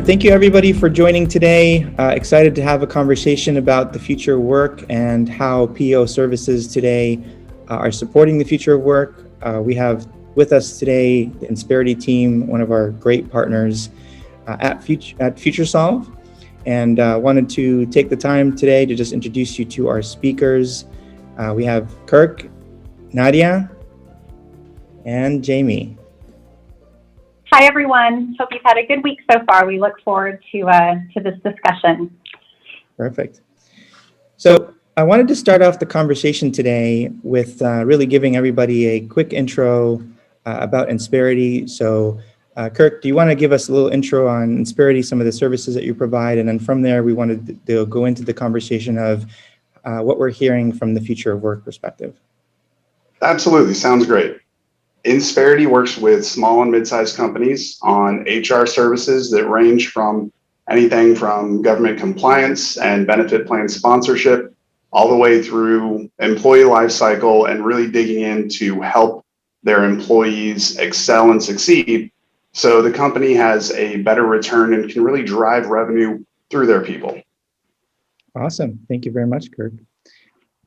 Thank you everybody for joining today. Excited to have a conversation about the future of work and how PEO services today are supporting the future of work. We have with us today the Insperity team, one of our great partners at FutureSolve, and wanted to take the time today to just introduce you to our speakers. We have Kirk, Nadia, and Jamie. Hi, everyone. Hope you've had a good week so far. We look forward to this discussion. Perfect. So I wanted to start off the conversation today with really giving everybody a quick intro about Insperity. So Kirk, do you want to give us a little intro on Insperity, some of the services that you provide? And then from there, we wanted to go into the conversation of what we're hearing from the future of work perspective. Absolutely. Sounds great. Insperity works with small and mid-sized companies on HR services that range from anything from government compliance and benefit plan sponsorship all the way through employee life cycle and really digging in to help their employees excel and succeed so the company has a better return and can really drive revenue through their people. Awesome. Thank you very much, Kirk.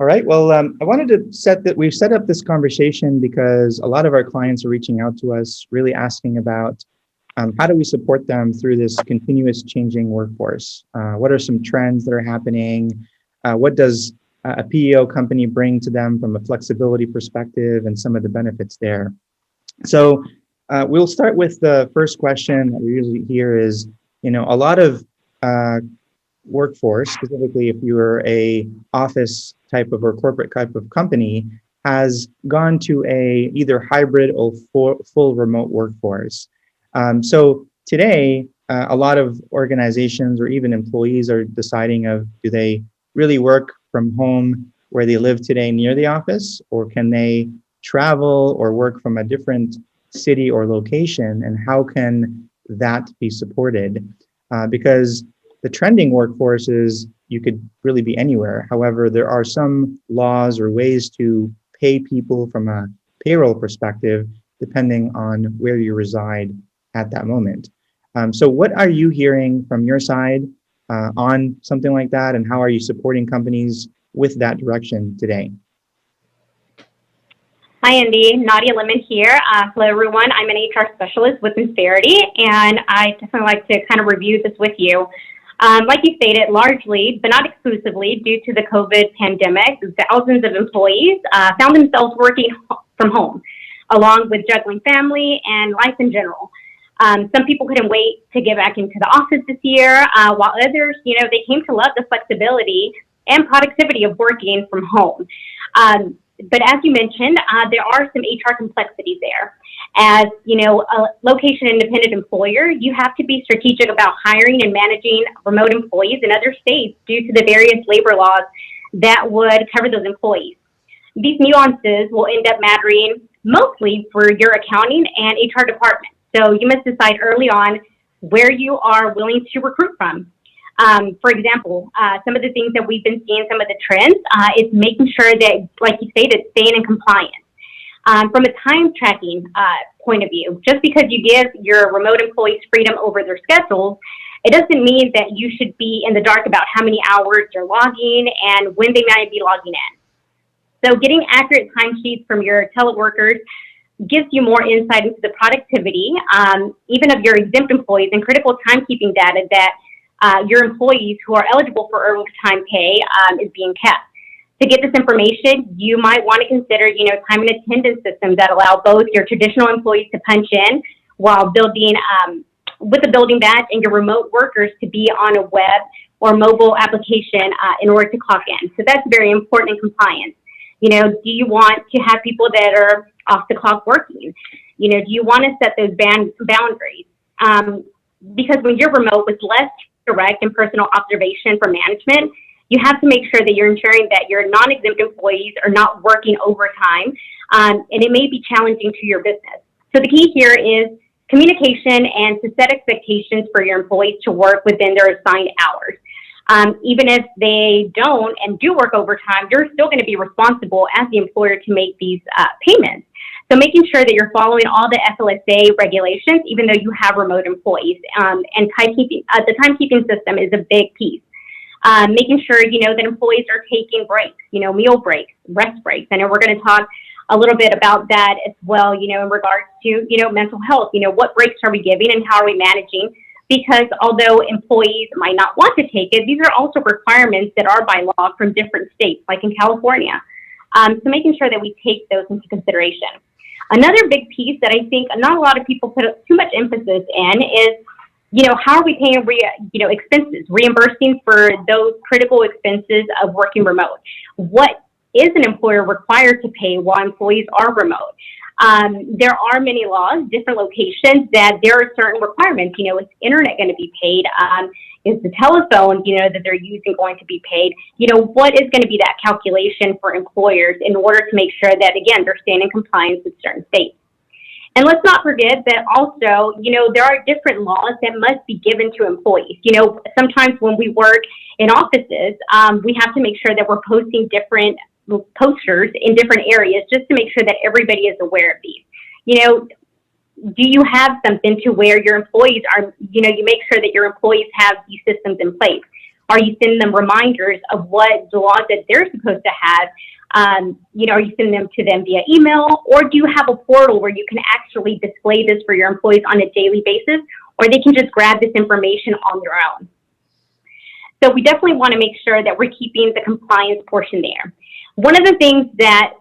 All right. Well, I wanted to we've set up this conversation because a lot of our clients are reaching out to us, really asking about how do we support them through this continuous changing workforce? What are some trends that are happening? What does a PEO company bring to them from a flexibility perspective and some of the benefits there? So we'll start with the first question that we usually hear is, a lot of workforce, specifically if you are a office type of or corporate type of company, has gone to a either hybrid or full remote workforce. So today, a lot of organizations or even employees are deciding do they really work from home where they live today near the office, or can they travel or work from a different city or location, and how can that be supported? Because the trending workforce is you could really be anywhere. However, there are some laws or ways to pay people from a payroll perspective, depending on where you reside at that moment. So what are you hearing from your side on something like that? And how are you supporting companies with that direction today? Hi, Andy. Nadia Lemon here. Hello, everyone. I'm an HR specialist with Insperity, and I definitely like to kind of review this with you. Like you stated, largely, but not exclusively, due to the COVID pandemic, thousands of employees found themselves working from home, along with juggling family and life in general. Some people couldn't wait to get back into the office this year, while others, they came to love the flexibility and productivity of working from home. But as you mentioned, there are some HR complexities there. As a location-independent employer, you have to be strategic about hiring and managing remote employees in other states due to the various labor laws that would cover those employees. These nuances will end up mattering mostly for your accounting and HR department. So you must decide early on where you are willing to recruit from. For example, some of the things that we've been seeing, some of the trends, is making sure that, like you stated, staying in compliance. From a time tracking point of view, just because you give your remote employees freedom over their schedules, it doesn't mean that you should be in the dark about how many hours they're logging and when they might be logging in. So getting accurate timesheets from your teleworkers gives you more insight into the productivity, even of your exempt employees, and critical timekeeping data that your employees who are eligible for overtime pay is being kept. To get this information, you might want to consider, time and attendance systems that allow both your traditional employees to punch in while building with a building badge, and your remote workers to be on a web or mobile application in order to clock in. So that's very important in compliance. Do you want to have people that are off the clock working? Do you want to set those boundaries? Because when you're remote with less direct and personal observation from management, you have to make sure that you're ensuring that your non-exempt employees are not working overtime, and it may be challenging to your business. So the key here is communication and to set expectations for your employees to work within their assigned hours. Even if they don't and do work overtime, you're still going to be responsible as the employer to make these payments. So making sure that you're following all the FLSA regulations, even though you have remote employees, and timekeeping. The timekeeping system is a big piece. Making sure, that employees are taking breaks, meal breaks, rest breaks. I know we're going to talk a little bit about that as well, in regards to, mental health. What breaks are we giving and how are we managing? Because although employees might not want to take it, these are also requirements that are by law from different states, like in California. So making sure that we take those into consideration. Another big piece that I think not a lot of people put too much emphasis in is, how are we paying, expenses, reimbursing for those critical expenses of working remote? What is an employer required to pay while employees are remote? There are many laws, different locations, that there are certain requirements. Is internet going to be paid? Is the telephone, that they're using going to be paid? What is going to be that calculation for employers in order to make sure that, again, they're staying in compliance with certain states? And let's not forget that also, there are different laws that must be given to employees. Sometimes when we work in offices, we have to make sure that we're posting different posters in different areas just to make sure that everybody is aware of these. Do you have something to where your employees are, you make sure that your employees have these systems in place? Are you sending them reminders of what the laws that they're supposed to have? Are you sending them to them via email, or do you have a portal where you can actually display this for your employees on a daily basis, or they can just grab this information on their own? So we definitely want to make sure that we're keeping the compliance portion there. One of the things that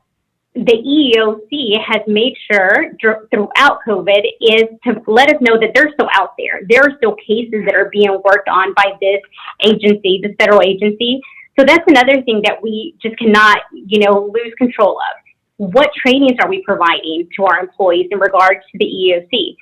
the EEOC has made sure throughout COVID is to let us know that they're still out there. There are still cases that are being worked on by this agency, this federal agency. So that's another thing that we just cannot, lose control of. What trainings are we providing to our employees in regards to the EEOC?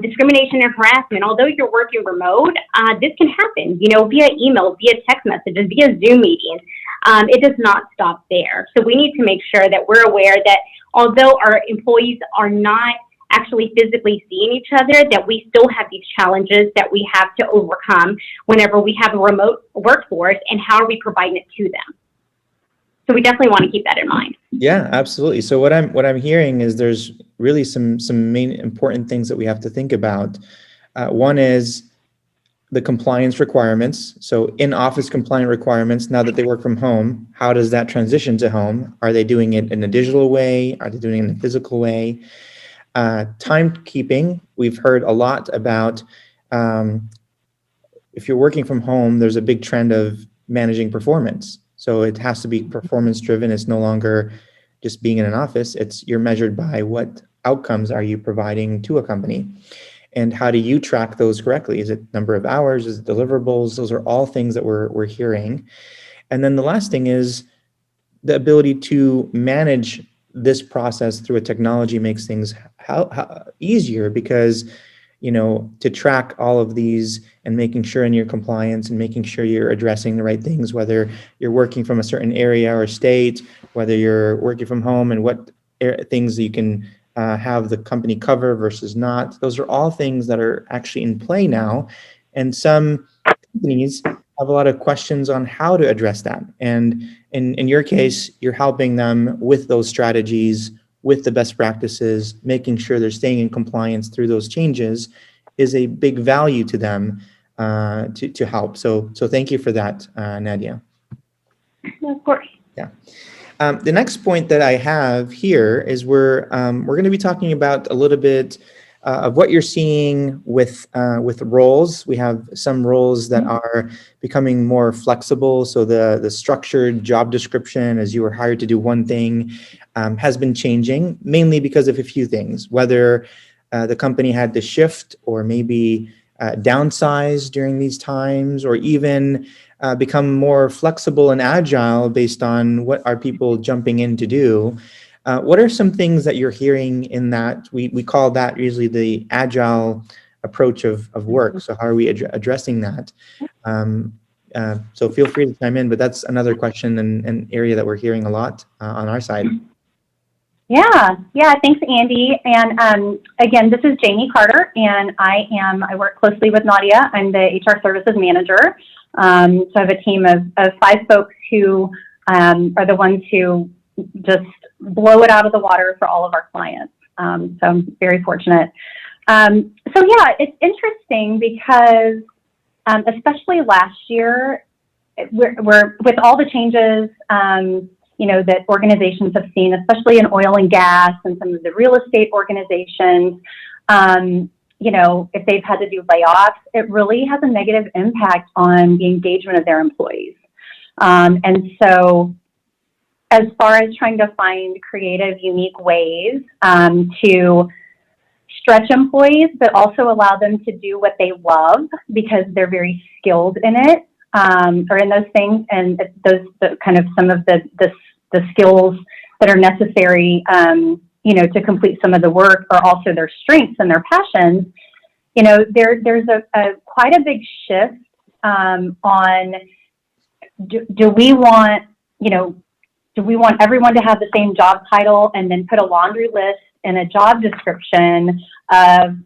Discrimination and harassment, although you're working remote, this can happen, via email, via text messages, via Zoom meetings. It does not stop there. So we need to make sure that we're aware that although our employees are not actually physically seeing each other, that we still have these challenges that we have to overcome whenever we have a remote workforce, and how are we providing it to them? So we definitely want to keep that in mind. Yeah, absolutely. So what I'm hearing is there's really some main important things that we have to think about. One is the compliance requirements. So in-office compliant requirements, now that they work from home, how does that transition to home? Are they doing it in a digital way? Are they doing it in a physical way? Timekeeping, we've heard a lot about, if you're working from home, there's a big trend of managing performance. So it has to be performance driven. It's no longer just being in an office. You're measured by what outcomes are you providing to a company, and how do you track those correctly? Is it number of hours? Is it deliverables? Those are all things that we're hearing. And then the last thing is the ability to manage this process through a technology makes things easier, because to track all of these and making sure in your compliance and making sure you're addressing the right things, whether you're working from a certain area or state, whether you're working from home, and what things you can have the company cover versus not. Those are all things that are actually in play now. And some companies have a lot of questions on how to address that. And in your case, you're helping them with those strategies, with the best practices, making sure they're staying in compliance through those changes is a big value to them to help. So thank you for that, Nadia. Of course. Yeah. The next point that I have here is we're going to be talking about a little bit of what you're seeing with roles. We have some roles that are becoming more flexible. So the structured job description, as you were hired to do one thing, has been changing, mainly because of a few things, whether the company had to shift or maybe downsize during these times, or even become more flexible and agile based on what are people jumping in to do. What are some things that you're hearing in that? We call that usually the agile approach of work. So how are we addressing that? So feel free to chime in, but that's another question and area that we're hearing a lot on our side. Yeah, thanks, Andy. And again, this is Jamie Carter, and I work closely with Nadia. I'm the HR services manager. So I have a team of 5 folks who are the ones who just blow it out of the water for all of our clients. So I'm very fortunate. So yeah, it's interesting because especially last year, we're with all the changes, that organizations have seen, especially in oil and gas and some of the real estate organizations, if they've had to do layoffs, it really has a negative impact on the engagement of their employees. And so as far as trying to find creative, unique ways to stretch employees, but also allow them to do what they love because they're very skilled in it, or in those things, and kind of some of the skills that are necessary, to complete some of the work, are also their strengths and their passions. There's quite a big shift on do we want everyone to have the same job title and then put a laundry list and a job description of,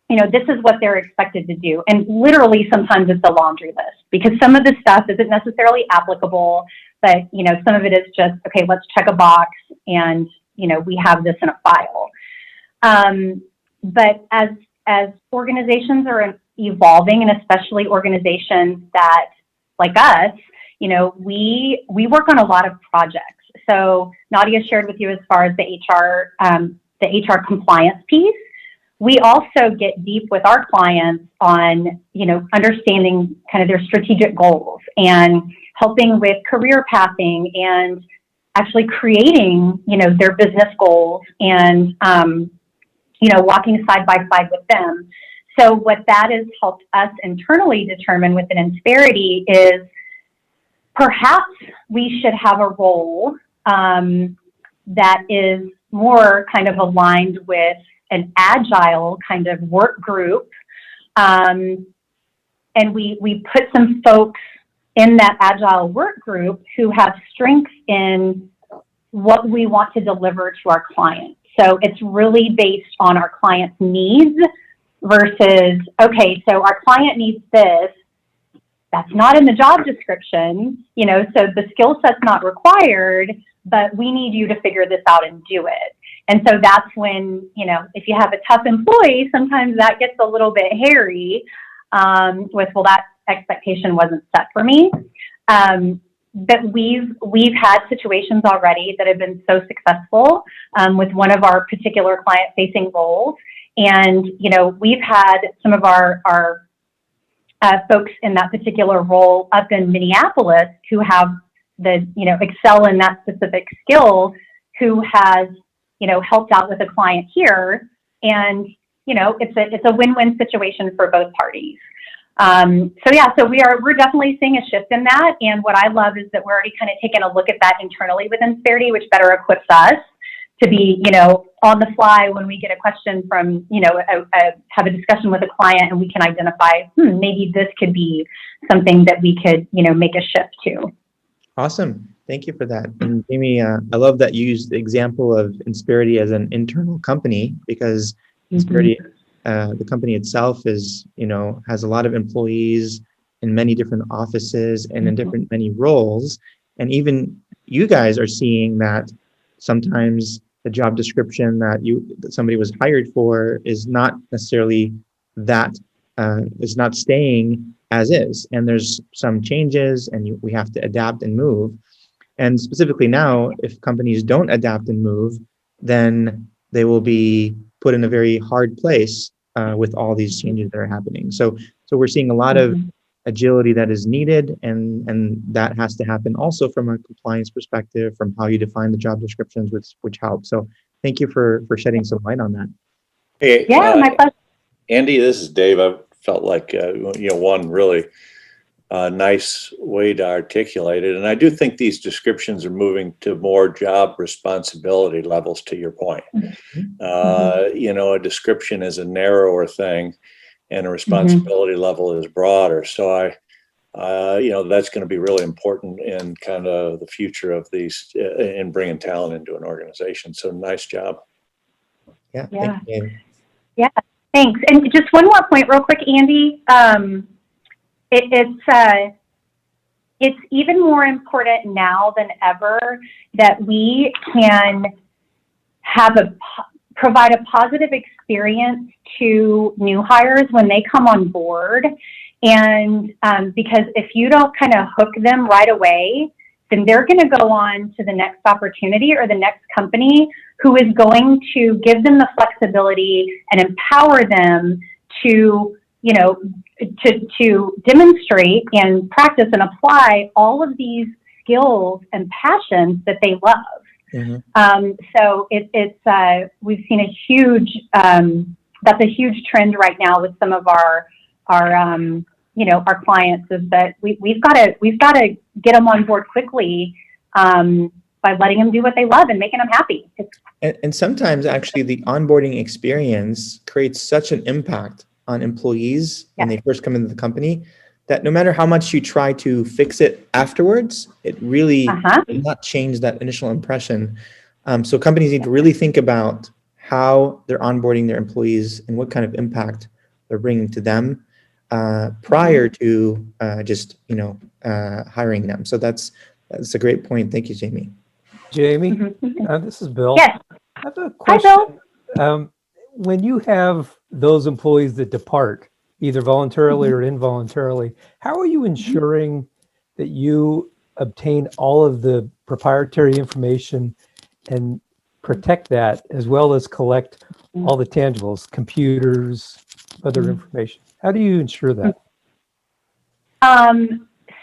this is what they're expected to do. And literally sometimes it's a laundry list because some of the stuff isn't necessarily applicable, but, some of it is just, okay, let's check a box and, we have this in a file. But as organizations are evolving, and especially organizations that, like us, we work on a lot of projects. So Nadia shared with you as far as the HR compliance piece. We also get deep with our clients on, understanding kind of their strategic goals and helping with career pathing and actually creating, their business goals and, walking side by side with them. So what that has helped us internally determine within Insperity is perhaps we should have a role that is more kind of aligned with an agile kind of work group. And we put some folks in that agile work group who have strengths in what we want to deliver to our clients. So it's really based on our client's needs versus, okay, so our client needs this. That's not in the job description, so the skill set's not required, but we need you to figure this out and do it. And so that's when, if you have a tough employee, sometimes that gets a little bit hairy with, well, that expectation wasn't set for me. But we've had situations already that have been so successful with one of our particular client-facing roles. And, we've had some of our folks in that particular role up in Minneapolis who have excel in that specific skill, who has, helped out with a client here. And, it's a win-win situation for both parties. So we're definitely seeing a shift in that. And what I love is that we're already kind of taking a look at that internally with Insperity, which better equips us to be, on the fly when we get a question from, have a discussion with a client and we can identify, maybe this could be something that we could, make a shift to. Awesome. Thank you for that. And Jamie, I love that you used the example of Insperity as an internal company because Insperity, the company itself is, has a lot of employees in many different offices and in many roles. And even you guys are seeing that sometimes the job description that somebody was hired for is not necessarily that is not staying as is, and there's some changes, and we have to adapt and move. And specifically now, if companies don't adapt and move, then they will be put in a very hard place with all these changes that are happening. So we're seeing a lot of agility that is needed, and that has to happen also from a compliance perspective, from how you define the job descriptions, which helps. So thank you for shedding some light on that. Hey, Yeah, my pleasure. Andy, this is Dave. I felt like one really nice way to articulate it, and I do think these descriptions are moving to more job responsibility levels. To your point, a description is a narrower thing, and a responsibility level is broader. So that's going to be really important in kind of the future of these in bringing talent into an organization. So nice job. Yeah. Thank you. Yeah, thanks. And just one more point real quick, Andy. It's even more important now than ever that we can have a provide a positive experience to new hires when they come on board. And because if you don't kind of hook them right away, then they're going to go on to the next opportunity or the next company who is going to give them the flexibility and empower them to, you know, to demonstrate and practice and apply all of these skills and passions that they love. Mm-hmm. So we've seen a huge, that's a huge trend right now with some of our you know, our clients, is that we've got to get them on board quickly by letting them do what they love and making them happy. And sometimes actually the onboarding experience creates such an impact on employees when they first come into the company that no matter how much you try to fix it afterwards, it really does not change that initial impression. So companies need to really think about how they're onboarding their employees and what kind of impact they're bringing to them prior to just, you know, hiring them. So that's a great point. Thank you, Jamie. Jamie, this is Bill. Yes. I have a question. Hi, Bill. When you have those employees that depart, either voluntarily or involuntarily, how are you ensuring that you obtain all of the proprietary information and protect that, as well as collect all the tangibles, computers, other information? How do you ensure that?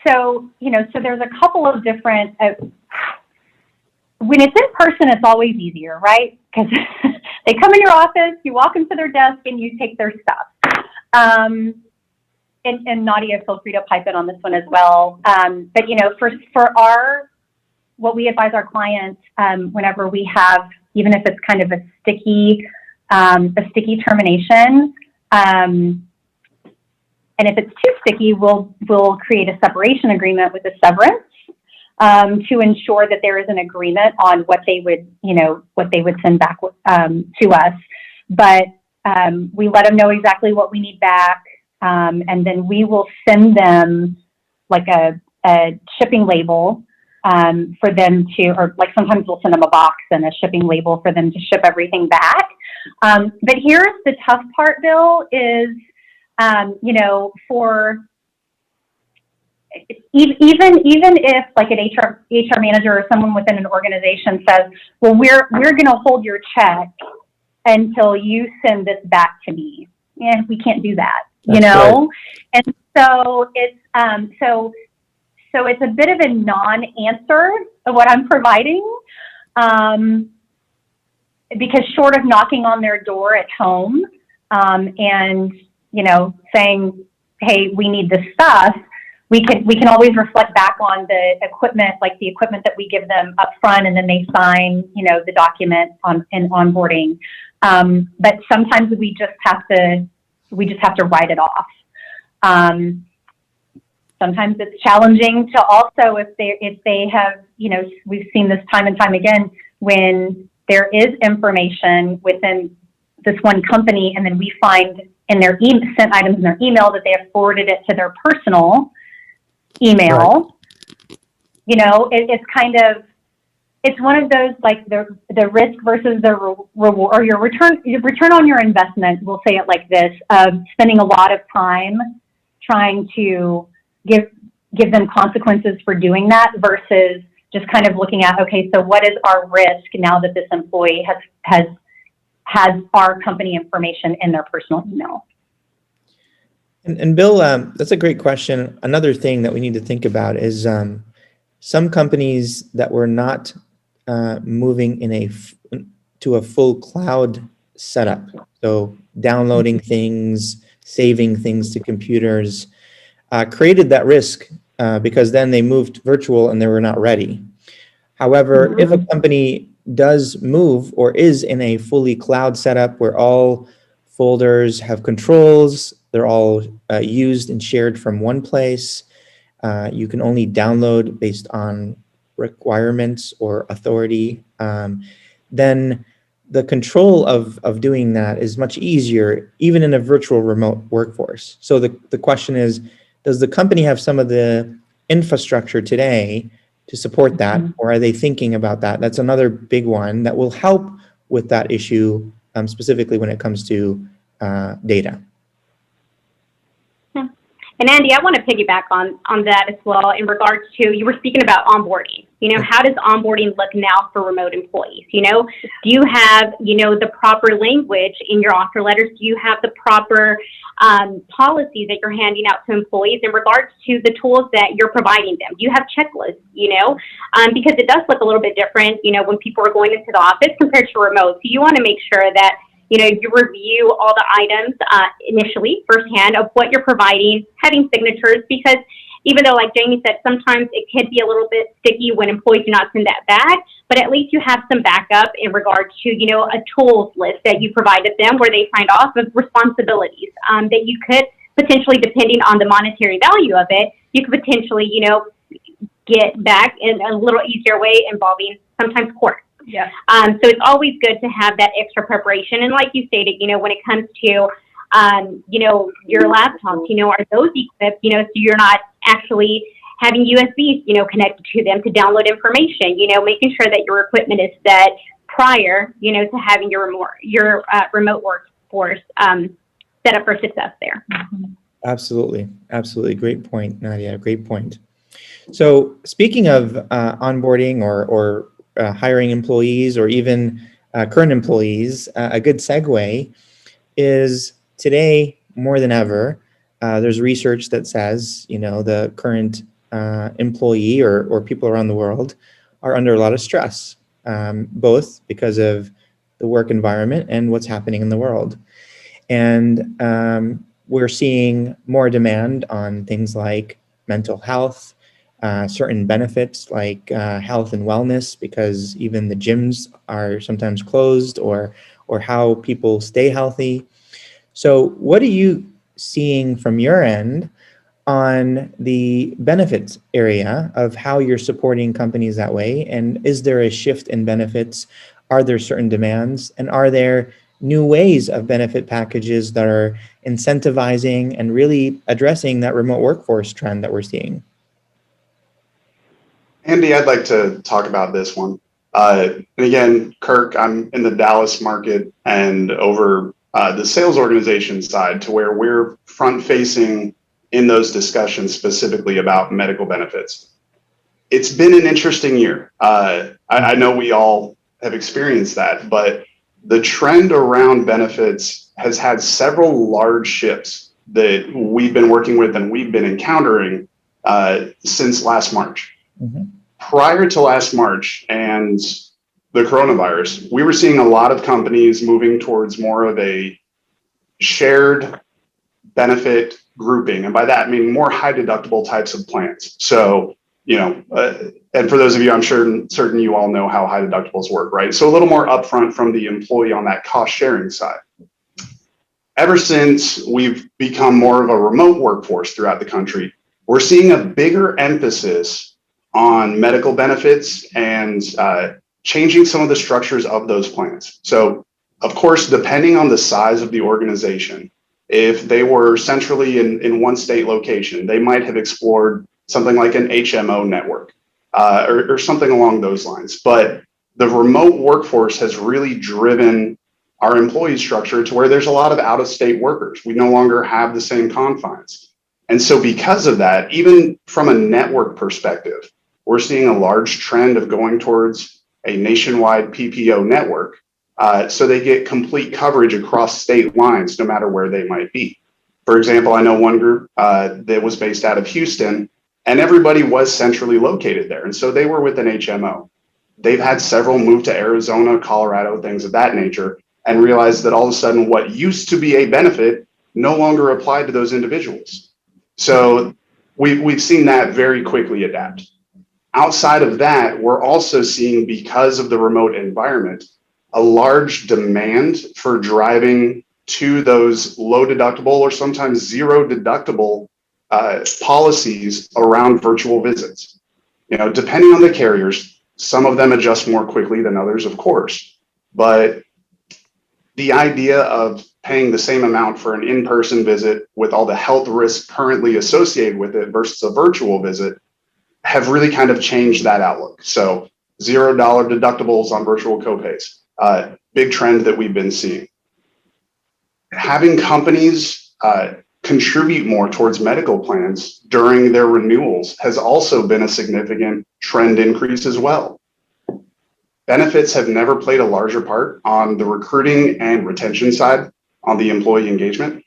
So, you know, so there's a couple of different, when it's in person, it's always easier, right? Because they come in your office, you walk into their desk and you take their stuff. And Nadia, feel free to pipe in on this one as well. But, you know, for what we advise our clients, whenever we have, even if it's kind of a sticky termination, and if it's too sticky, we'll create a separation agreement with the severance to ensure that there is an agreement on what they would send back to us. But we let them know exactly what we need back, and then we will send them like a shipping label for them to, or like sometimes we'll send them a box and a shipping label for them to ship everything back. But here's the tough part, Bill, is you know, for even if like an HR manager or someone within an organization says, well, we're going to hold your check until you send this back to me. Yeah, we can't do that, you know? Right. And so it's a bit of a non-answer of what I'm providing, because short of knocking on their door at home, and, you know, saying, hey, we need this stuff, we can always reflect back on the equipment, like the equipment that we give them up front, and then they sign, you know, the document in onboarding. But sometimes we just have to write it off. Sometimes it's challenging to also, if they have, you know, we've seen this time and time again, when there is information within this one company, and then we find in their sent items in their email that they have forwarded it to their personal email. Right. You know, it's kind of, it's one of those, like the risk versus the reward, or your return on your investment. We'll say it like this: spending a lot of time trying to give them consequences for doing that, versus just kind of looking at, okay, so what is our risk now that this employee has our company information in their personal email? And Bill, that's a great question. Another thing that we need to think about is some companies that were not moving to a full cloud setup. So downloading things, saving things to computers, created that risk because then they moved virtual and they were not ready. However, if a company does move or is in a fully cloud setup where all folders have controls, they're all used and shared from one place, you can only download based on requirements or authority, then the control of doing that is much easier, even in a virtual remote workforce. So the question is, does the company have some of the infrastructure today to support that, or are they thinking about that? That's another big one that will help with that issue specifically when it comes to data. And Andy, I want to piggyback on that as well in regards to, you were speaking about onboarding. How does onboarding look now for remote employees? Do you have, the proper language in your offer letters? Do you have the proper policies that you're handing out to employees in regards to the tools that you're providing them? Do you have checklists, because it does look a little bit different, when people are going into the office compared to remote. So you want to make sure that you review all the items initially, firsthand, of what you're providing, having signatures, because even though, like Jamie said, sometimes it can be a little bit sticky when employees do not send that back, but at least you have some backup in regards to, a tools list that you provided them where they signed off of responsibilities that you could potentially, depending on the monetary value of it, you could potentially, get back in a little easier way involving sometimes court. Yeah. So it's always good to have that extra preparation. And like you stated, when it comes to, your laptops, are those equipped, so you're not actually having USBs, connected to them to download information, making sure that your equipment is set prior, to having your remote workforce set up for success there. Absolutely. Absolutely. Great point, Nadia. Great point. So speaking of onboarding or hiring employees or even current employees, a good segue is today more than ever, there's research that says, the current employee or people around the world are under a lot of stress, both because of the work environment and what's happening in the world. And we're seeing more demand on things like mental health, certain benefits like health and wellness, because even the gyms are sometimes closed, or how people stay healthy. So what are you seeing from your end on the benefits area of how you're supporting companies that way? And is there a shift in benefits? Are there certain demands? And are there new ways of benefit packages that are incentivizing and really addressing that remote workforce trend that we're seeing? Andy, I'd like to talk about this one. And again, Kirk, I'm in the Dallas market and over the sales organization side, to where we're front facing in those discussions specifically about medical benefits. It's been an interesting year. I know we all have experienced that, but the trend around benefits has had several large shifts that we've been working with and we've been encountering since last March. Mm-hmm. Prior to last March and the coronavirus, we were seeing a lot of companies moving towards more of a shared benefit grouping. And by that, I mean more high deductible types of plans. So, and for those of you, I'm certain you all know how high deductibles work, right? So a little more upfront from the employee on that cost sharing side. Ever since we've become more of a remote workforce throughout the country, we're seeing a bigger emphasis on medical benefits and changing some of the structures of those plans. So, of course, depending on the size of the organization, if they were centrally in one state location, they might have explored something like an HMO network or something along those lines. But the remote workforce has really driven our employee structure to where there's a lot of out-of-state workers. We no longer have the same confines. And so because of that, even from a network perspective, we're seeing a large trend of going towards a nationwide PPO network, so they get complete coverage across state lines, no matter where they might be. For example, I know one group that was based out of Houston, and everybody was centrally located there. And so they were with an HMO. They've had several move to Arizona, Colorado, things of that nature, and realized that all of a sudden what used to be a benefit no longer applied to those individuals. So we've seen that very quickly adapt. Outside of that, we're also seeing, because of the remote environment, a large demand for driving to those low deductible or sometimes zero deductible policies around virtual visits. Depending on the carriers, some of them adjust more quickly than others, of course. But the idea of paying the same amount for an in-person visit with all the health risks currently associated with it versus a virtual visit have really kind of changed that outlook. So $0 deductibles on virtual copays, big trend that we've been seeing. Having companies contribute more towards medical plans during their renewals has also been a significant trend increase as well. Benefits have never played a larger part on the recruiting and retention side on the employee engagement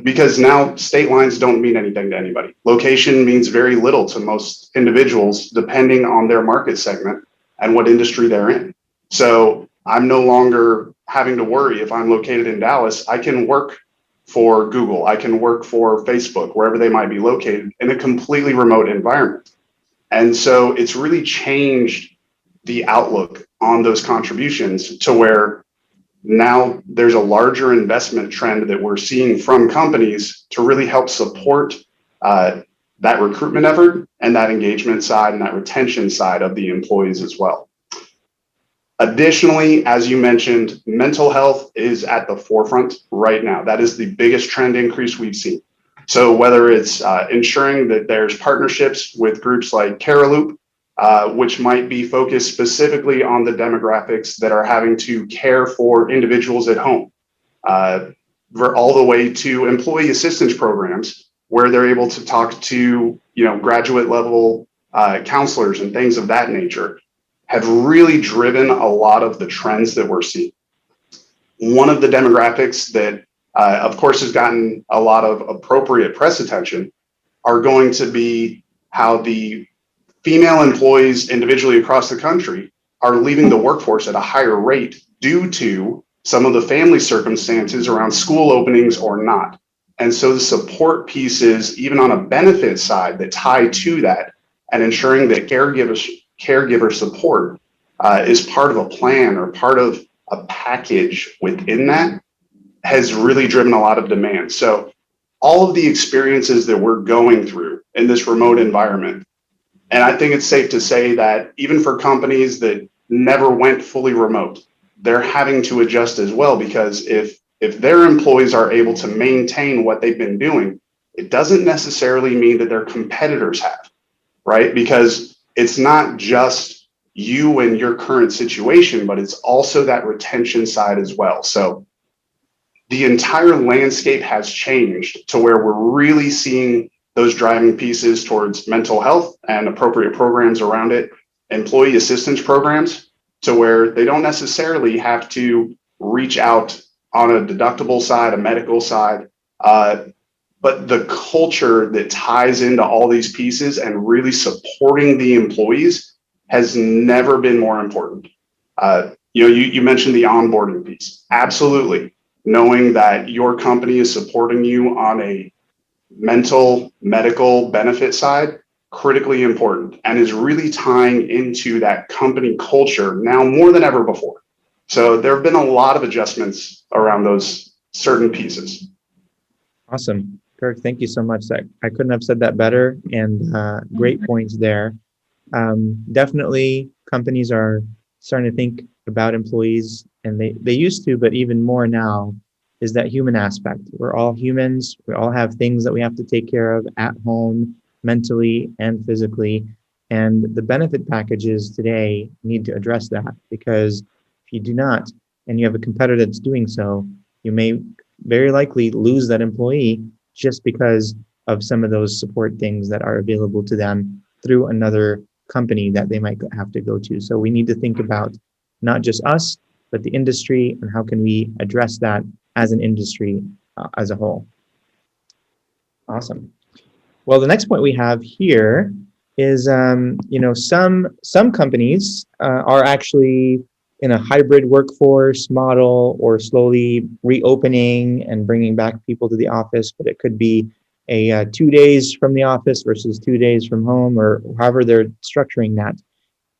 because now state lines don't mean anything to anybody. Location means very little to most individuals depending on their market segment and what industry they're in. So I'm no longer having to worry if I'm located in Dallas. I can work for Google, I can work for Facebook, wherever they might be located in a completely remote environment. And so it's really changed the outlook on those contributions to where now there's a larger investment trend that we're seeing from companies to really help support that recruitment effort and that engagement side and that retention side of the employees as well. Additionally, as you mentioned, mental health is at the forefront right now. That is the biggest trend increase we've seen. So whether it's ensuring that there's partnerships with groups like Caraloop, which might be focused specifically on the demographics that are having to care for individuals at home, all the way to employee assistance programs where they're able to talk to graduate level counselors and things of that nature, have really driven a lot of the trends that we're seeing. One of the demographics that, of course, has gotten a lot of appropriate press attention are going to be how the female employees individually across the country are leaving the workforce at a higher rate due to some of the family circumstances around school openings or not. And so the support pieces, even on a benefit side, that tie to that and ensuring that caregiver support is part of a plan or part of a package within that has really driven a lot of demand. So all of the experiences that we're going through in this remote environment, and I think it's safe to say that even for companies that never went fully remote, they're having to adjust as well, because if their employees are able to maintain what they've been doing, it doesn't necessarily mean that their competitors have, right? Because it's not just you and your current situation, but it's also that retention side as well. So the entire landscape has changed to where we're really seeing those driving pieces towards mental health and appropriate programs around it, employee assistance programs, to where they don't necessarily have to reach out on a deductible side, a medical side, but the culture that ties into all these pieces and really supporting the employees has never been more important. You mentioned the onboarding piece. Absolutely. Knowing that your company is supporting you on a mental, medical benefit side, critically important, and is really tying into that company culture now more than ever before. So there have been a lot of adjustments around those certain pieces. Awesome. Kirk, thank you so much. I couldn't have said that better, and great points there. Definitely companies are starting to think about employees, and they used to, but even more now, is that human aspect. We're all humans. We all have things that we have to take care of at home, mentally and physically. And the benefit packages today need to address that, because if you do not, and you have a competitor that's doing so, you may very likely lose that employee just because of some of those support things that are available to them through another company that they might have to go to. So we need to think about not just us, but the industry, and how can we address that as an industry as a whole. Awesome. Well, the next point we have here is, some companies are actually in a hybrid workforce model, or slowly reopening and bringing back people to the office, but it could be a 2 days from the office versus 2 days from home, or however they're structuring that.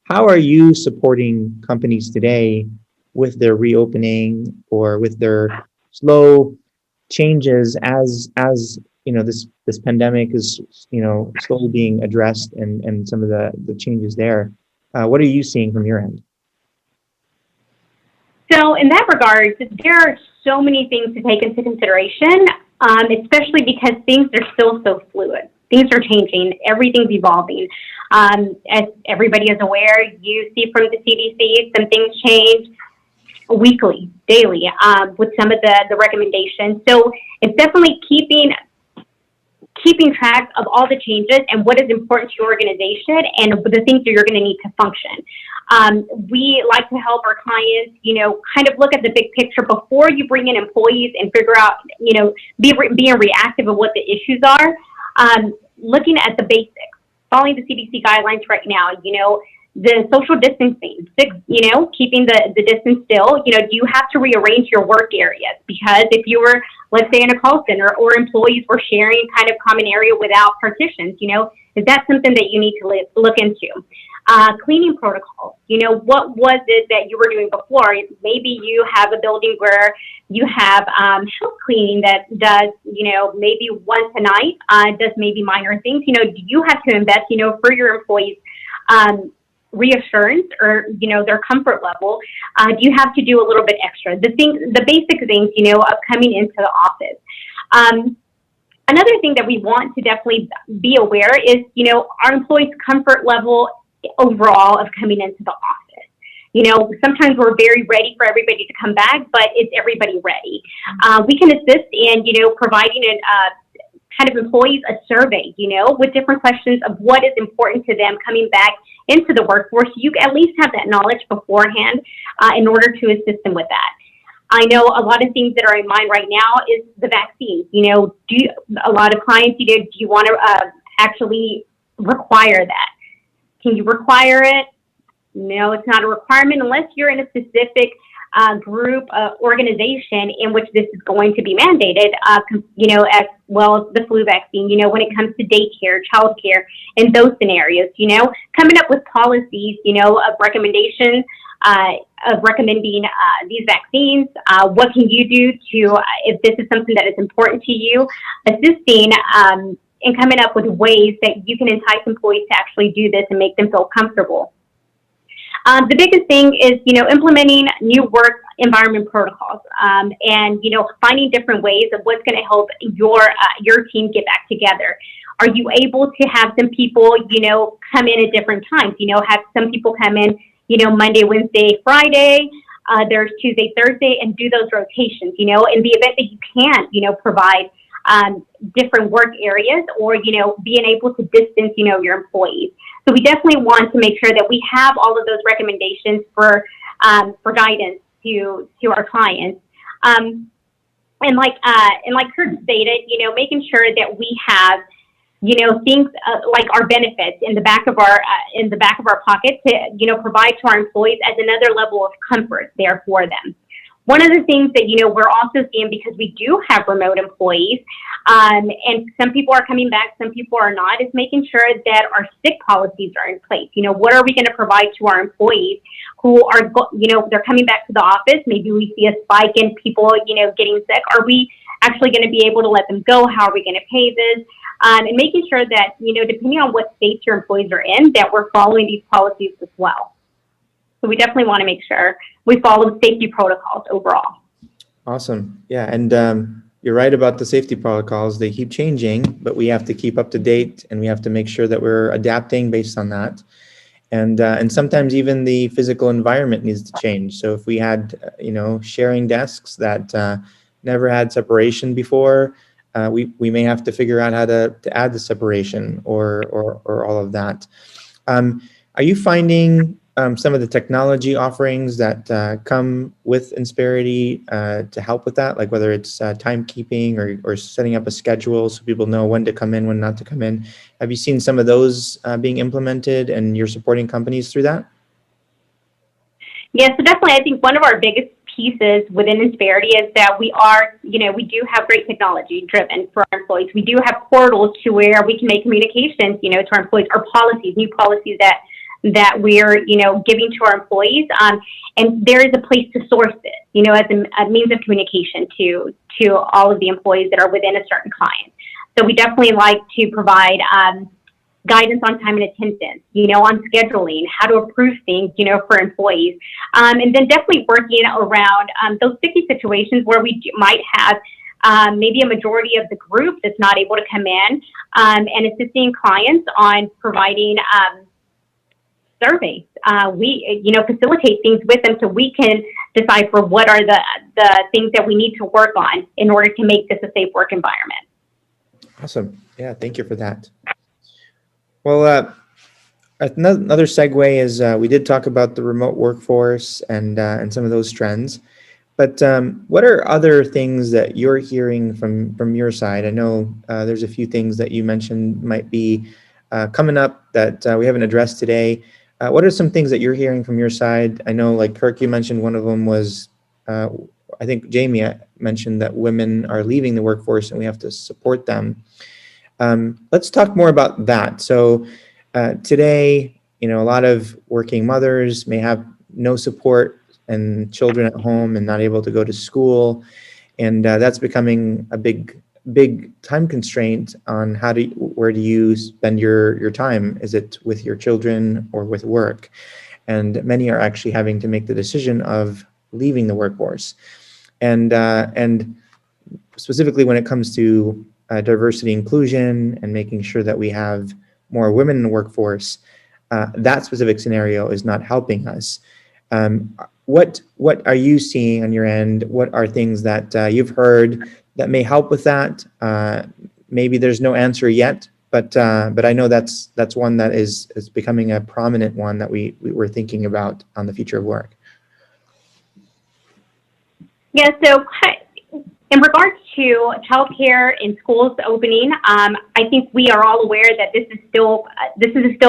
How are you supporting companies today with their reopening or with their slow changes as this pandemic is slowly being addressed, and some of the changes there? What are you seeing from your end? So in that regard, there are so many things to take into consideration, especially because things are still so fluid. Things are changing. Everything's evolving. As everybody is aware, you see from the CDC, some things change weekly, daily, with some of the recommendations. So it's definitely keeping track of all the changes and what is important to your organization and the things that you're going to need to function. We like to help our clients, kind of look at the big picture before you bring in employees and figure out, being reactive of what the issues are. Looking at the basics, following the CDC guidelines right now, the social distancing, keeping the distance still, you have to rearrange your work areas because if you were, let's say, in a call center or employees were sharing kind of common area without partitions, is that something that you need to look into? Cleaning protocols, what was it that you were doing before? Maybe you have a building where you have house cleaning that does, maybe once a night, does maybe minor things. Do you have to invest, for your employees, reassurance or their comfort level? Do you have to do a little bit extra? The basic things, of coming into the office. Another thing that we want to definitely be aware is, our employees' comfort level overall of coming into the office. Sometimes we're very ready for everybody to come back, but is everybody ready? We can assist in, providing kind of employees a survey, with different questions of what is important to them coming back into the workforce. You at least have that knowledge beforehand in order to assist them with that. I know a lot of things that are in mind right now is the vaccine. A lot of clients, do you want to actually require that? Can you require it? No, it's not a requirement unless you're in a specific group organization in which this is going to be mandated, as well as the flu vaccine, when it comes to daycare, childcare, and those scenarios, coming up with policies, of recommendations, of recommending these vaccines. What can you do to, if this is something that is important to you, assisting and coming up with ways that you can entice employees to actually do this and make them feel comfortable. The biggest thing is, implementing new work environment protocols, and, finding different ways of what's going to help your team get back together. Are you able to have some people, come in at different times? Have some people come in, Monday, Wednesday, Friday, there's Tuesday, Thursday, and do those rotations, in the event that you can't, provide different work areas or, being able to distance, your employees. So we definitely want to make sure that we have all of those recommendations for guidance to our clients. And like Kurt stated, making sure that we have, things like our benefits in the back of our pocket to, provide to our employees as another level of comfort there for them. One of the things that, we're also seeing, because we do have remote employees, and some people are coming back, some people are not, is making sure that our sick policies are in place. What are we going to provide to our employees who are, they're coming back to the office? Maybe we see a spike in people, getting sick. Are we actually going to be able to let them go? How are we going to pay this? And making sure that, depending on what states your employees are in, that we're following these policies as well. So we definitely want to make sure we follow safety protocols overall. Awesome. Yeah. And you're right about the safety protocols. They keep changing, but we have to keep up to date and we have to make sure that we're adapting based on that. And sometimes even the physical environment needs to change. So if we had, sharing desks that never had separation before, we may have to figure out how to add the separation or all of that. Are you finding some of the technology offerings that come with Insperity to help with that, like whether it's timekeeping or setting up a schedule so people know when to come in, when not to come in? Have you seen some of those being implemented and you're supporting companies through that? Yeah, so definitely I think one of our biggest pieces within Insperity is that we are, we do have great technology driven for our employees. We do have portals to where we can make communications, to our employees, or policies, new policies that we're, giving to our employees. And there is a place to source it, as a means of communication to all of the employees that are within a certain client. So we definitely like to provide guidance on time and attendance, on scheduling, how to approve things, for employees. And then definitely working around those sticky situations where we might have maybe a majority of the group that's not able to come in, and assisting clients on providing surveys. We, facilitate things with them so we can decipher what are the things that we need to work on in order to make this a safe work environment. Awesome. Yeah, thank you for that. Well, another segue is we did talk about the remote workforce and some of those trends. But what are other things that you're hearing from your side? I know there's a few things that you mentioned might be coming up that we haven't addressed today. What are some things that you're hearing from your side? I know, like Kirk, you mentioned one of them was, I think Jamie mentioned that women are leaving the workforce and we have to support them. Let's talk more about that. So today, a lot of working mothers may have no support and children at home and not able to go to school. And that's becoming a big time constraint on where do you spend your time? Is it with your children or with work? And many are actually having to make the decision of leaving the workforce. And specifically when it comes to diversity inclusion and making sure that we have more women in the workforce, that specific scenario is not helping us. What are you seeing on your end? What are things that you've heard that may help with that? Maybe there's no answer yet, but I know that's one that is becoming a prominent one that we're thinking about on the future of work. Yeah, so in regards to childcare in schools opening, I think we are all aware that this is still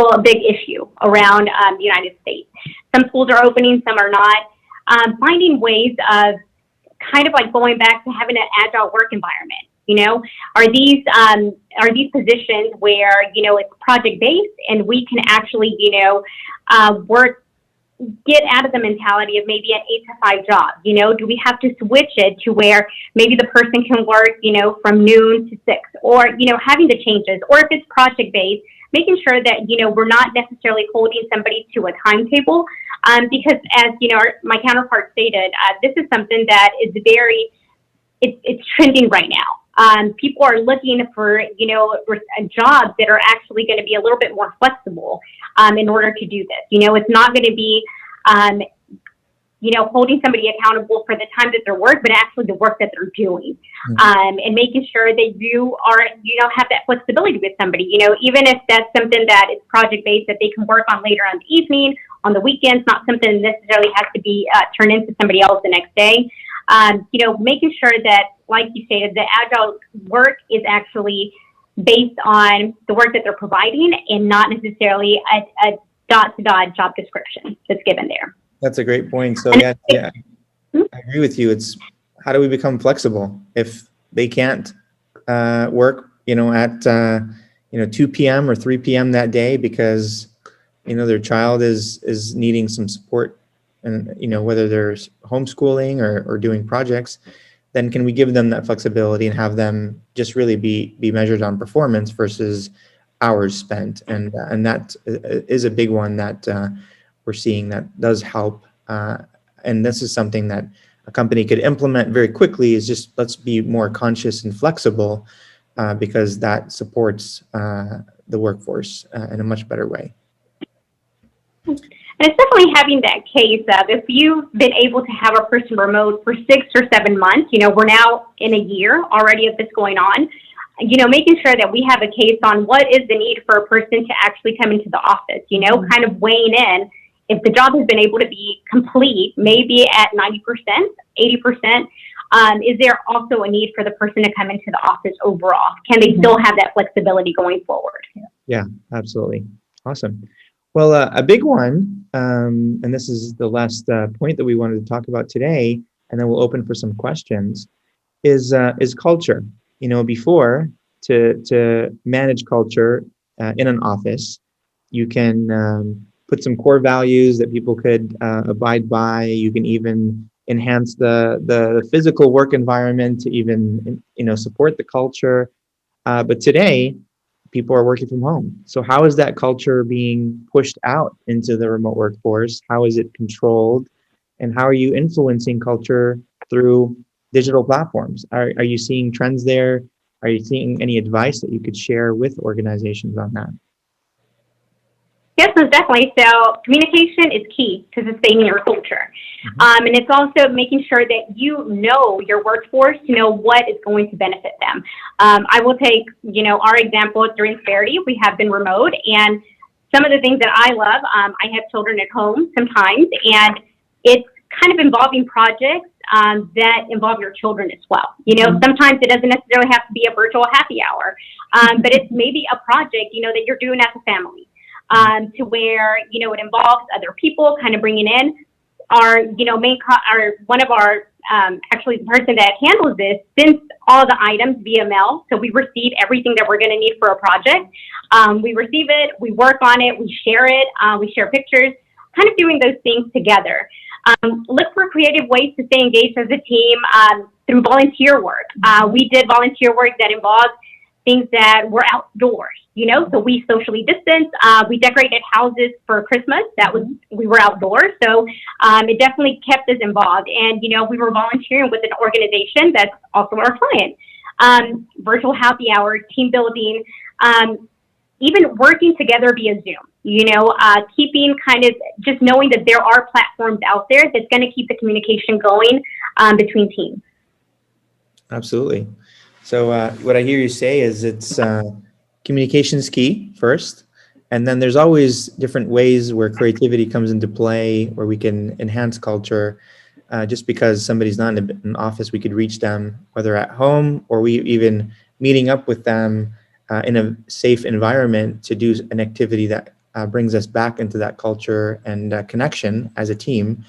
a big issue around the United States. Some schools are opening, some are not. Finding ways of kind of like going back to having an agile work environment. Are these positions where it's project based and we can actually get out of the mentality of maybe an 8 to 5 job? Do we have to switch it to where maybe the person can work, from noon to 6, or, having the changes, or if it's project based, making sure that, we're not necessarily holding somebody to a timetable, because as, my counterpart stated, this is something that is it's trending right now. People are looking for, jobs that are actually going to be a little bit more flexible in order to do this. It's not going to be, holding somebody accountable for the time that they're work, but actually the work that they're doing, and making sure that you have that flexibility with somebody. Even if that's something that is project based that they can work on later on the evening, on the weekends, not something that necessarily has to be turned into somebody else the next day. Making sure that, like you stated, the agile work is actually based on the work that they're providing and not necessarily a dot-to-dot job description that's given there. That's a great point. So yeah, I agree with you. It's how do we become flexible if they can't work, at 2 p.m. or 3 p.m. that day because their child is needing some support, and whether there's homeschooling or doing projects, then can we give them that flexibility and have them just really be measured on performance versus hours spent? And that is a big one that we're seeing that does help. And this is something that a company could implement very quickly, is just let's be more conscious and flexible because that supports the workforce in a much better way. And it's definitely having that case of if you've been able to have a person remote for 6 or 7 months, we're now in a year already of this going on, making sure that we have a case on what is the need for a person to actually come into the office, kind of weighing in if the job has been able to be complete, maybe at 90%, 80%, is there also a need for the person to come into the office overall? Can they still have that flexibility going forward? Yeah, absolutely. Awesome. Well, a big one, and this is the last point that we wanted to talk about today, and then we'll open for some questions, is culture. Before, to manage culture in an office, you can put some core values that people could abide by. You can even enhance the physical work environment to even support the culture. But today, people are working from home. So how is that culture being pushed out into the remote workforce? How is it controlled? And how are you influencing culture through digital platforms? Are you seeing trends there? Are you seeing any advice that you could share with organizations on that? Yes, most definitely. So communication is key to sustaining your culture. And it's also making sure that you know your workforce to know what is going to benefit them. I will take, our example during Insperity. We have been remote, and some of the things that I love, I have children at home sometimes, and it's kind of involving projects that involve your children as well. Sometimes it doesn't necessarily have to be a virtual happy hour, but it's maybe a project, that you're doing as a family. To where, it involves other people kind of bringing in our, one of our, actually the person that handles this sends all the items via mail. So we receive everything that we're going to need for a project. We receive it, we work on it, we share it, we share pictures, kind of doing those things together. Look for creative ways to stay engaged as a team through volunteer work. We did volunteer work that involved things that were outdoors, so we socially distanced. We decorated houses for Christmas. We were outdoors. So it definitely kept us involved. And, we were volunteering with an organization that's also our client. Virtual happy hour, team building, even working together via Zoom, keeping kind of just knowing that there are platforms out there that's going to keep the communication going between teams. Absolutely. So what I hear you say is it's communication is key first, and then there's always different ways where creativity comes into play, where we can enhance culture. Just because somebody's not in an office, we could reach them, whether at home or we even meeting up with them in a safe environment to do an activity that brings us back into that culture and connection as a team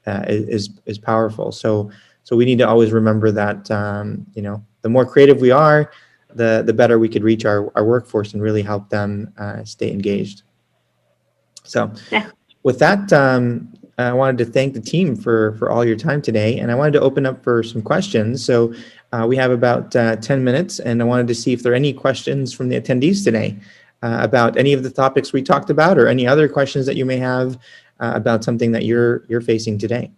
is powerful. So we need to always remember that, the more creative we are, the better we could reach our workforce and really help them stay engaged. So with that, I wanted to thank the team for all your time today. And I wanted to open up for some questions. So we have about 10 minutes, and I wanted to see if there are any questions from the attendees today about any of the topics we talked about, or any other questions that you may have about something that you're facing today.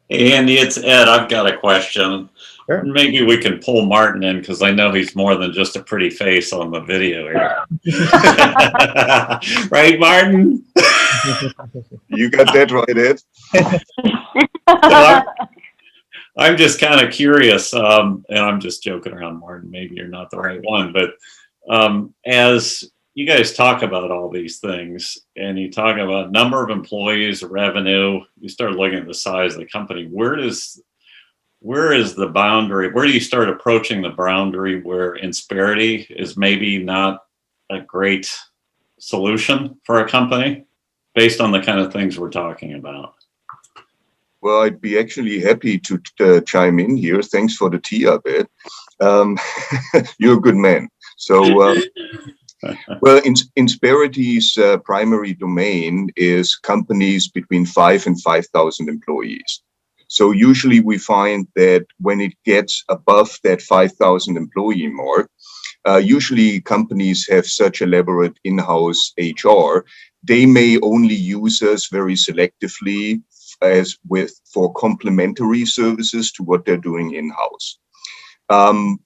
Hey, Andy, it's Ed. I've got a question. Sure. Maybe we can pull Martin in, because I know he's more than just a pretty face on the video here. Right, Martin? You got that right, Ed. So I'm just kind of curious, and I'm just joking around, Martin. Maybe you're not the right one, but as you guys talk about all these things, and you talk about number of employees, revenue, you start looking at the size of the company. Where is the boundary? Where do you start approaching the boundary where Insperity is maybe not a great solution for a company based on the kind of things we're talking about? Well, I'd be actually happy to chime in here. Thanks for the tee up, Ed. You're a good man. So, well, Insperity's primary domain is companies between 5 and 5,000 employees. So usually we find that when it gets above that 5,000 employee mark, usually companies have such elaborate in-house HR, they may only use us very selectively for complementary services to what they're doing in-house.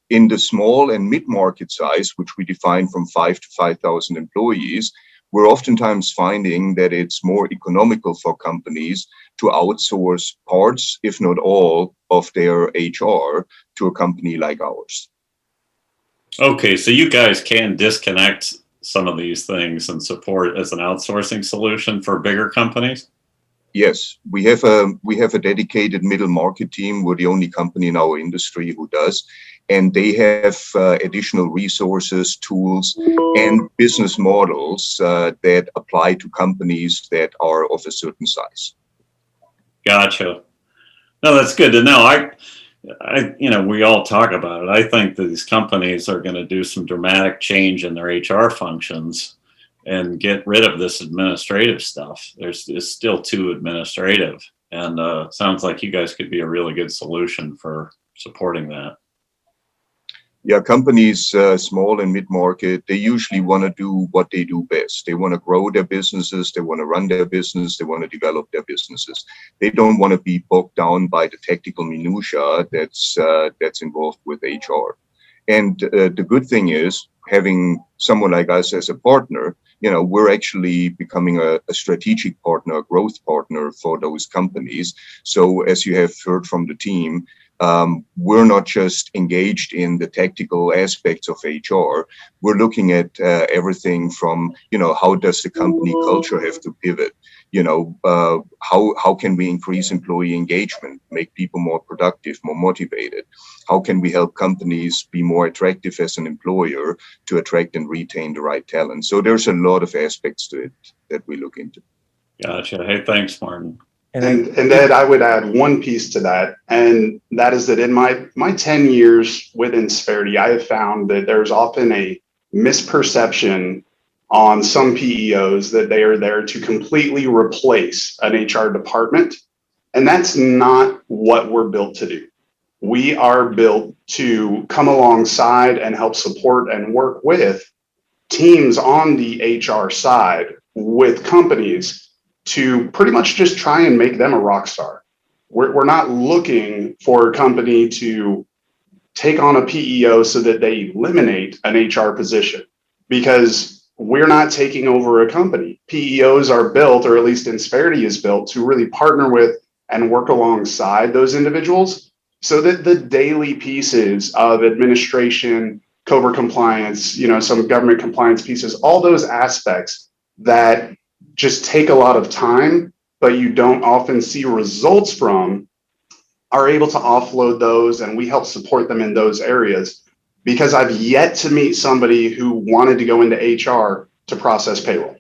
In the small and mid-market size, which we define from 5 to 5,000 employees, we're oftentimes finding that it's more economical for companies to outsource parts, if not all, of their HR to a company like ours. Okay, so you guys can disconnect some of these things and support as an outsourcing solution for bigger companies? Yes, we have a dedicated middle market team. We're the only company in our industry who does, and they have additional resources, tools, and business models that apply to companies that are of a certain size. Gotcha. No, that's good to know. We all talk about it. I think that these companies are going to do some dramatic change in their HR functions and get rid of this administrative stuff. It's still too administrative, and sounds like you guys could be a really good solution for supporting that. Yeah, companies, small and mid-market, they usually want to do what they do best. They want to grow their businesses, they want to run their business, they want to develop their businesses. They don't want to be bogged down by the technical minutia that's involved with HR. And the good thing is, having someone like us as a partner, we're actually becoming a strategic partner, a growth partner for those companies. So as you have heard from the team, we're not just engaged in the tactical aspects of HR. We're looking at everything from, how does the company culture have to pivot? How can we increase employee engagement, make people more productive, more motivated? How can we help companies be more attractive as an employer to attract and retain the right talent? So there's a lot of aspects to it that we look into. Gotcha. Hey, thanks, Martin. And Ed, I would add one piece to that, and that is that in my 10 years with Insperity, I have found that there's often a misperception on some PEOs that they are there to completely replace an HR department. And that's not what we're built to do. We are built to come alongside and help support and work with teams on the HR side with companies to pretty much just try and make them a rock star. We're not looking for a company to take on a PEO so that they eliminate an HR position, because we're not taking over a company. PEOs are built, or at least Insperity is built, to really partner with and work alongside those individuals so that the daily pieces of administration, COBRA compliance, some government compliance pieces, all those aspects that just take a lot of time, but you don't often see results from, are able to offload those, and we help support them in those areas. Because I've yet to meet somebody who wanted to go into HR to process payroll.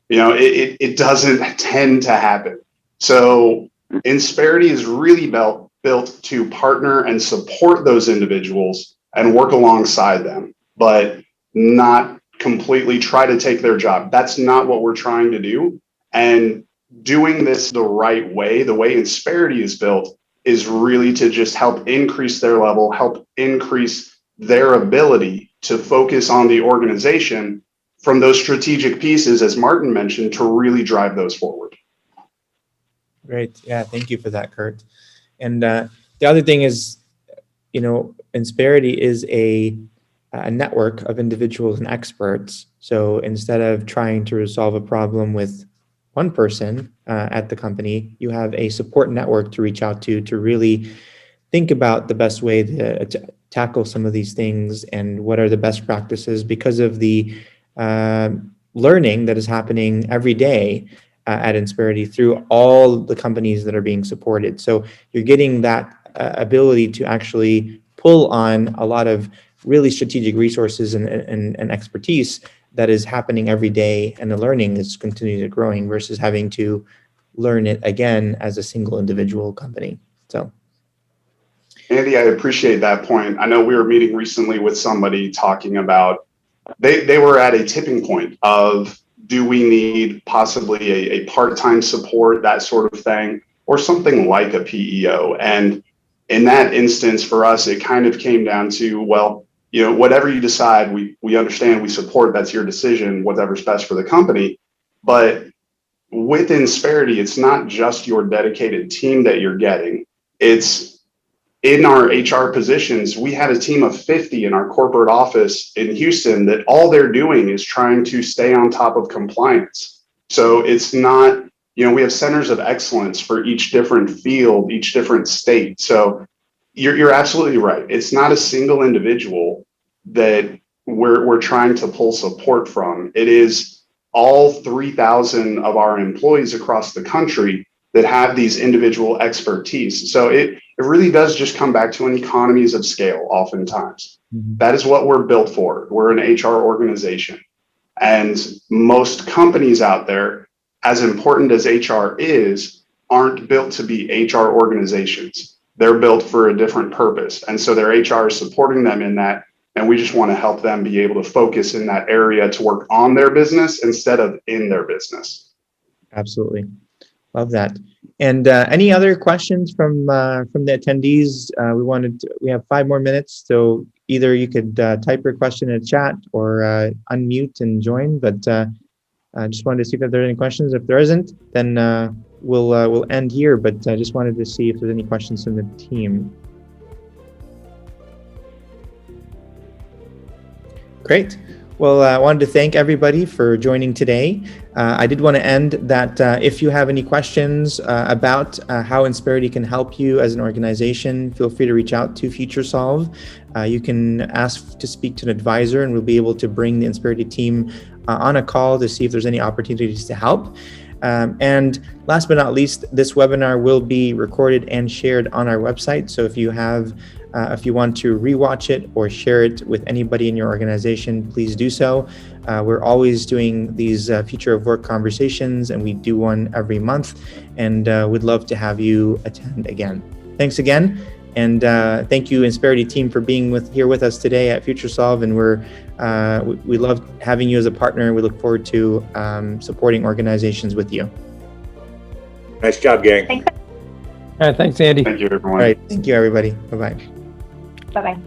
It doesn't tend to happen. So Insperity is really built to partner and support those individuals and work alongside them, but not completely try to take their job. That's not what we're trying to do. And doing this the right way, the way Insperity is built, is really to just help increase their level, help increase their ability to focus on the organization from those strategic pieces, as Martin mentioned, to really drive those forward. Great. Yeah, thank you for that, Kurt. And the other thing is, Insperity is a network of individuals and experts. So instead of trying to resolve a problem with one person at the company, you have a support network to reach out to really think about the best way to tackle some of these things and what are the best practices, because of the learning that is happening every day at Insperity through all the companies that are being supported. So you're getting that ability to actually pull on a lot of really strategic resources and expertise that is happening every day, and the learning is continually growing versus having to learn it again as a single individual company. So, Andy, I appreciate that point. I know we were meeting recently with somebody talking about they were at a tipping point of, do we need possibly a part-time support, that sort of thing, or something like a PEO? And in that instance, for us, it kind of came down to, well, whatever you decide, we understand, we support, that's your decision, whatever's best for the company. But with Insperity, it's not just your dedicated team that you're getting. It's in our HR positions. We had a team of 50 in our corporate office in Houston that all they're doing is trying to stay on top of compliance. So it's not, we have centers of excellence for each different field, each different state. So you're absolutely right. It's not a single individual that we're trying to pull support from. It is all 3,000 of our employees across the country that have these individual expertise. So it really does just come back to an economies of scale oftentimes. Mm-hmm. That is what we're built for. We're an HR organization. And most companies out there, as important as HR is, aren't built to be HR organizations. They're built for a different purpose. And so their HR is supporting them in that. And we just want to help them be able to focus in that area to work on their business instead of in their business. Absolutely. Love that. And any other questions from the attendees? We have 5 more minutes. So either you could type your question in the chat or unmute and join. But I just wanted to see if there are any questions. If there isn't, then we'll end here. But I just wanted to see if there's any questions from the team. Great. Well, I wanted to thank everybody for joining today. I did want to end that if you have any questions about how Insperity can help you as an organization, feel free to reach out to FutureSolve. You can ask to speak to an advisor, and we'll be able to bring the Insperity team on a call to see if there's any opportunities to help. And last but not least, this webinar will be recorded and shared on our website. So if you want to rewatch it or share it with anybody in your organization, please do so. We're always doing these future of work conversations, and we do one every month, and we'd love to have you attend again. Thanks again. And thank you, Insperity team, for being here with us today at FutureSolve. And we love having you as a partner. We look forward to supporting organizations with you. Nice job, gang. Thanks. All right, thanks, Andy. Thank you, everyone. All right. Thank you, everybody. Bye-bye. Bye-bye.